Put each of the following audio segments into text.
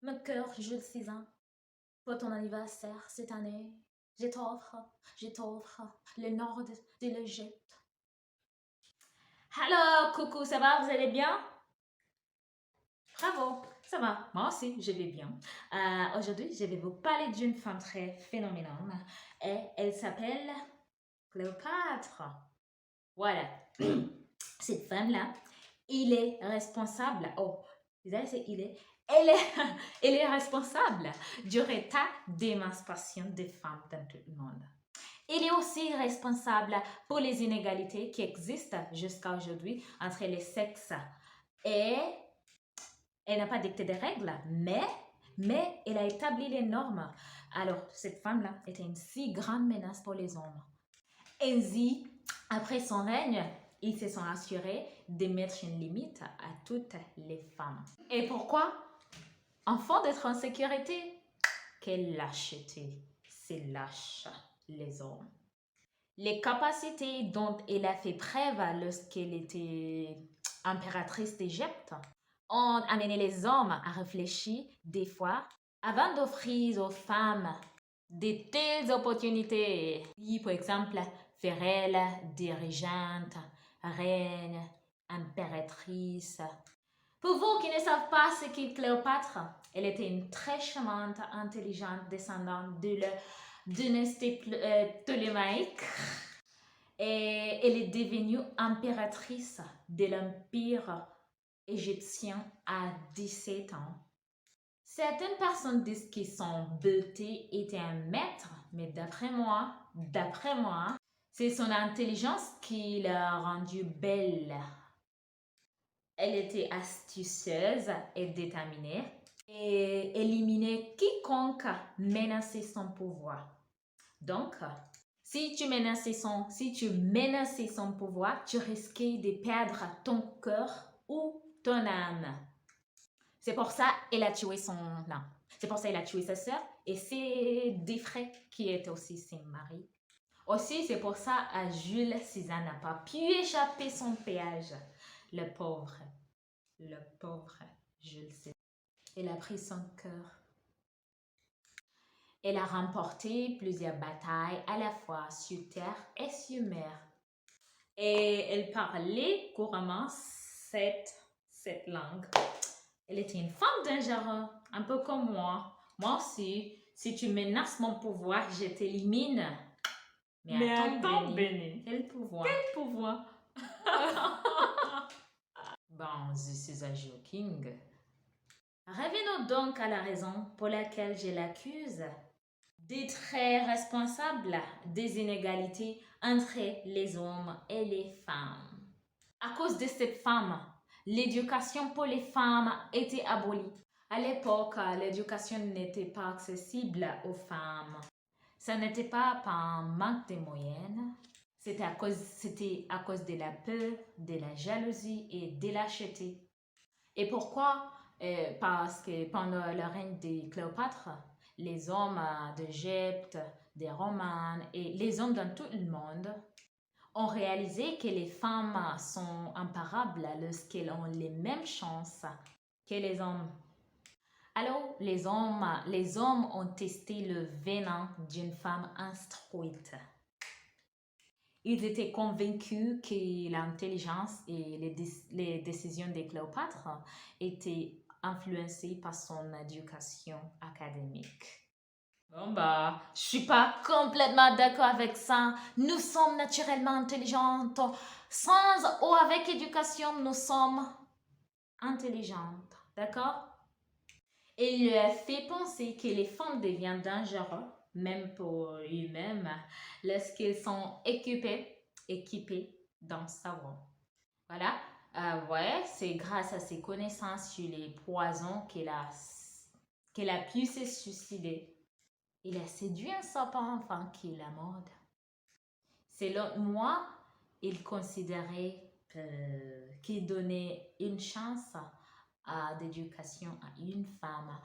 Mon cœur, Jules César, pour ton anniversaire cette année, je t'offre le nord de l'Égypte. Hello, coucou, ça va, vous allez bien? Bravo, ça va, moi aussi, je vais bien. Aujourd'hui, je vais vous parler d'une femme très phénoménale et elle s'appelle Cléopâtre. Voilà, cette femme-là, il est responsable. Oh, vous savez, c'est il est. Elle est, elle est responsable du retard d'émancipation des femmes dans tout le monde. Il est aussi responsable pour les inégalités qui existent jusqu'à aujourd'hui entre les sexes. Et elle n'a pas dicté des règles, mais elle a établi les normes. Alors, cette femme-là était une si grande menace pour les hommes. Ainsi, après son règne, ils se sont assurés de mettre une limite à toutes les femmes. Et pourquoi? Afin d'être en sécurité. Quelle lâcheté, c'est lâche, les hommes. Les capacités dont elle a fait preuve lorsqu'elle était impératrice d'Égypte ont amené les hommes à réfléchir des fois avant d'offrir aux femmes de telles opportunités. Par exemple, faire elle dirigeante, reine, impératrice. Pour vous qui ne savez pas ce qu'est Cléopâtre, elle était une très charmante, intelligente descendante de la dynastie ptolémaïque et elle est devenue impératrice de l'empire égyptien à 17 ans. Certaines personnes disent que son beauté était un maître, mais d'après moi, c'est son intelligence qui l'a rendue belle. Elle était astucieuse et déterminée et éliminait quiconque menaçait son pouvoir. Donc, si tu menaçais son pouvoir, tu risquais de perdre ton cœur ou ton âme. C'est pour ça qu'elle a tué C'est pour ça qu'elle a tué sa sœur et ses deux frères qui étaient aussi ses maris. Aussi, c'est pour ça que Jules César n'a pas pu échapper son péage. Le pauvre Jules César. Elle a pris son cœur. Elle a remporté plusieurs batailles à la fois sur terre et sur mer. Et elle parlait couramment cette langue. Elle était une femme dangereuse, un peu comme moi. Moi aussi, si tu menaces mon pouvoir, je t'élimine. Mais attends, Béni. Quel pouvoir? Quel pouvoir? Bon, je suis un joking. Revenons donc à la raison pour laquelle je l'accuse d'être responsable des inégalités entre les hommes et les femmes. À cause de cette femme, l'éducation pour les femmes était abolie. À l'époque, l'éducation n'était pas accessible aux femmes. Ce n'était pas par un manque de moyens, c'était à cause de la peur, de la jalousie et de la lâcheté. Et pourquoi? Parce que pendant le règne de Cléopâtre, les hommes d'Égypte, des Romains et les hommes dans tout le monde ont réalisé que les femmes sont imparables lorsqu'elles ont les mêmes chances que les hommes. Alors, les hommes ont testé le venin d'une femme instruite. Ils étaient convaincus que l'intelligence et les décisions de Cléopâtre étaient influencées par son éducation académique. Bon je suis pas complètement d'accord avec ça. Nous sommes naturellement intelligentes. Sans ou avec éducation, nous sommes intelligentes. D'accord? Il lui a fait penser que les femmes deviennent dangereuses, même pour eux-mêmes, lorsqu'elles sont équipées d'un savoir. Voilà. Ouais, c'est grâce à ses connaissances sur les poisons qu'elle a pu se suicider. Il a séduit un sapin afin qu'il la morde. Selon moi, il considérait qu'il donnait une chance d'éducation à une femme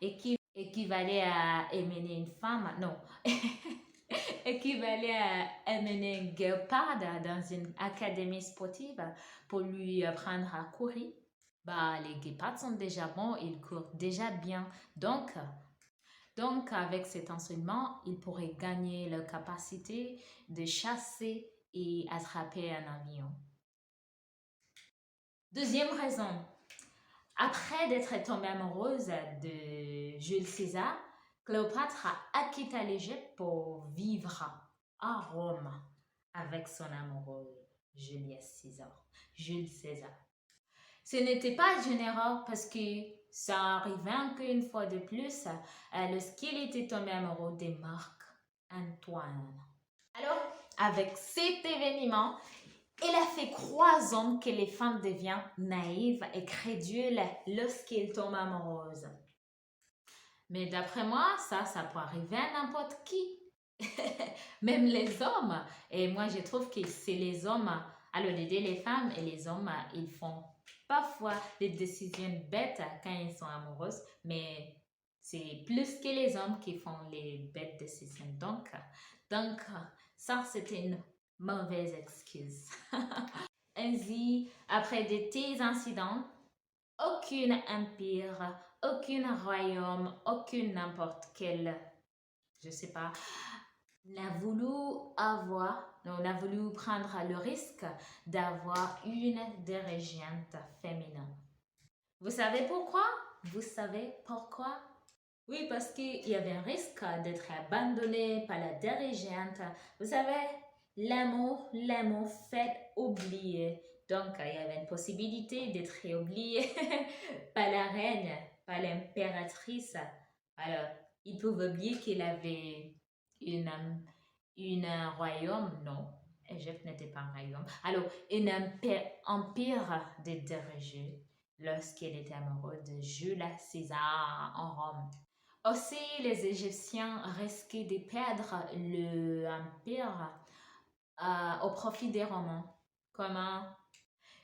et qui équivalait à amener une femme, non, équivalait à amener un guépard dans une académie sportive pour lui apprendre à courir. Bah, les guépards sont déjà bons, ils courent déjà bien. Donc, avec cet enseignement, ils pourraient gagner leur capacité de chasser et attraper un avion. Deuxième raison, après d'être tombée amoureuse de Jules César, Cléopâtre a quitté l'Égypte pour vivre à Rome avec son amoureux Jules César. Ce n'était pas une erreur parce que ça arrivait encore une fois de plus lorsqu'il était tombé amoureux de Marc-Antoine. Alors, avec cet événement, il a fait croire que les femmes deviennent naïves et crédules lorsqu'elles tombent amoureuses. Mais d'après moi, ça peut arriver à n'importe qui. Même les hommes. Et moi, je trouve que c'est les hommes, alors l'aider les femmes et les hommes, ils font parfois des décisions bêtes quand ils sont amoureux, mais c'est plus que les hommes qui font les bêtes décisions. Donc ça, c'était une mauvaise excuse. Ainsi, après de tels incidents, aucun empire, aucun royaume, aucun n'importe quel, je sais pas, n'a voulu prendre le risque d'avoir une dirigeante féminine. Vous savez pourquoi? Vous savez pourquoi? Oui, parce qu'il y avait un risque d'être abandonné par la dirigeante. Vous savez, l'amour fait oublier. Donc, il y avait une possibilité d'être oublié par la reine, par l'impératrice. Alors, il pouvait oublier qu'il avait une, un royaume, non. Égypte n'était pas un royaume. Alors, un empire de diriger lorsqu'il était amoureux de Jules César en Rome. Aussi, les Égyptiens risquaient de perdre l'empire au profit des Romains. Comment?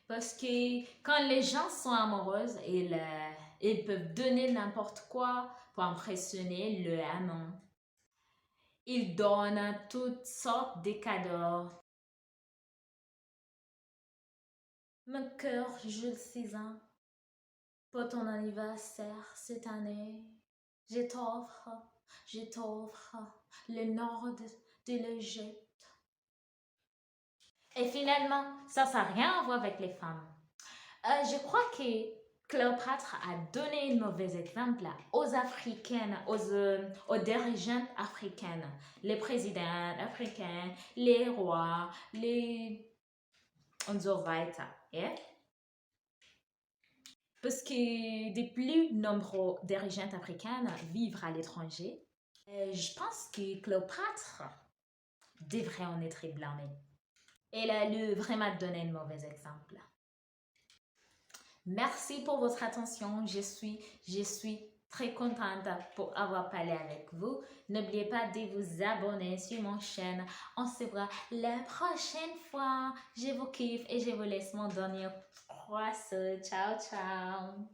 Parce que quand les gens sont amoureux, ils peuvent donner n'importe quoi pour impressionner le amant. Ils donnent toutes sortes de cadeaux. Mon cœur, Jules César, pour ton anniversaire cette année, je t'offre le nord de l'Égypte. Et finalement, ça n'a rien à voir avec les femmes. Je crois que Cléopâtre a donné un mauvais exemple aux Africaines, aux dirigeants africaines, les présidents africains, les rois, les... und so weiter. Yeah? Parce que de plus nombreux dirigeants africaines vivent à l'étranger, je pense que Cléopâtre devrait en être blâmée. Elle a vraiment donné un mauvais exemple. Merci pour votre attention. Je suis très contente pour avoir parlé avec vous. N'oubliez pas de vous abonner sur mon chaîne. On se voit la prochaine fois. Je vous kiffe et je vous laisse mon dernier croissant. Ciao, ciao.